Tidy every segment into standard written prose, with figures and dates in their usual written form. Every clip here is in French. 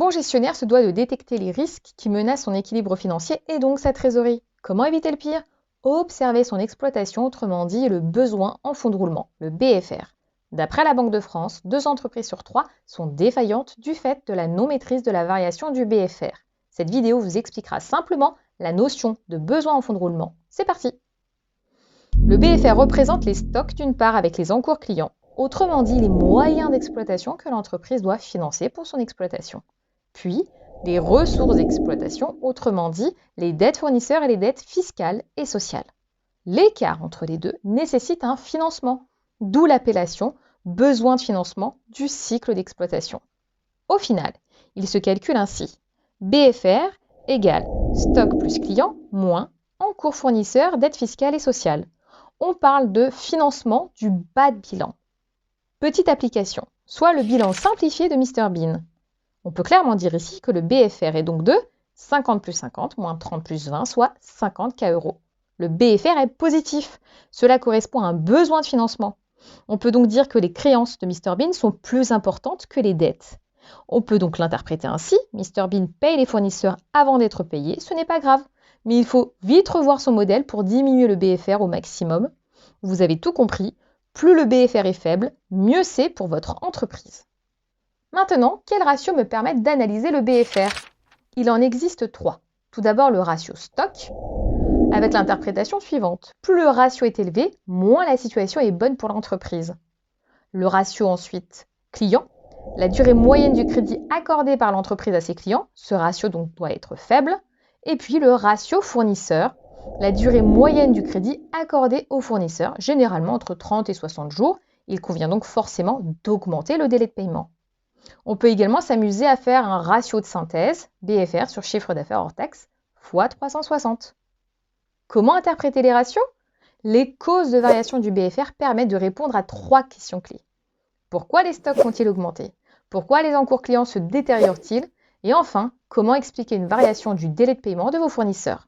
bon gestionnaire se doit de détecter les risques qui menacent son équilibre financier et donc sa trésorerie. Comment éviter le pire? Observer son exploitation, autrement dit le besoin en fonds de roulement, le BFR. D'après la Banque de France, 2 entreprises sur 3 sont défaillantes du fait de la non-maîtrise de la variation du BFR. Cette vidéo vous expliquera simplement la notion de besoin en fonds de roulement. C'est parti! Le BFR représente les stocks d'une part avec les encours clients, autrement dit les moyens d'exploitation que l'entreprise doit financer pour son exploitation. Puis, les ressources d'exploitation, autrement dit les dettes fournisseurs et les dettes fiscales et sociales. L'écart entre les deux nécessite un financement, d'où l'appellation besoin de financement du cycle d'exploitation. Au final, il se calcule ainsi. BFR égale stock plus client moins encours fournisseur, dette fiscale et sociale. On parle de financement du bas de bilan. Petite application, soit le bilan simplifié de Mr Bean. On peut clairement dire ici que le BFR est donc de 50 plus 50 moins 30 plus 20, soit 50 K €. Le BFR est positif. Cela correspond à un besoin de financement. On peut donc dire que les créances de Mr Bean sont plus importantes que les dettes. On peut donc l'interpréter ainsi. Mr Bean paye les fournisseurs avant d'être payé. Ce n'est pas grave. Mais il faut vite revoir son modèle pour diminuer le BFR au maximum. Vous avez tout compris. Plus le BFR est faible, mieux c'est pour votre entreprise. Maintenant, quels ratios me permettent d'analyser le BFR? Il en existe 3. Tout d'abord, le ratio stock, avec l'interprétation suivante. Plus le ratio est élevé, moins la situation est bonne pour l'entreprise. Le ratio ensuite client, la durée moyenne du crédit accordé par l'entreprise à ses clients, ce ratio donc doit être faible. Et puis le ratio fournisseur, la durée moyenne du crédit accordé aux fournisseurs, généralement entre 30 et 60 jours. Il convient donc forcément d'augmenter le délai de paiement. On peut également s'amuser à faire un ratio de synthèse, BFR sur chiffre d'affaires hors taxe, fois 360. Comment interpréter les ratios? Les causes de variation du BFR permettent de répondre à 3 questions clés. Pourquoi les stocks ont-ils augmenté? Pourquoi les encours clients se détériorent-ils? Et enfin, comment expliquer une variation du délai de paiement de vos fournisseurs?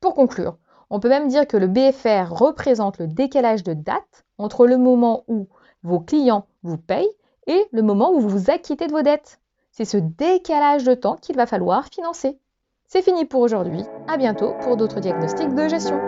Pour conclure, on peut même dire que le BFR représente le décalage de date entre le moment où vos clients vous payent et le moment où vous vous acquittez de vos dettes. C'est ce décalage de temps qu'il va falloir financer. C'est fini pour aujourd'hui. À bientôt pour d'autres diagnostics de gestion.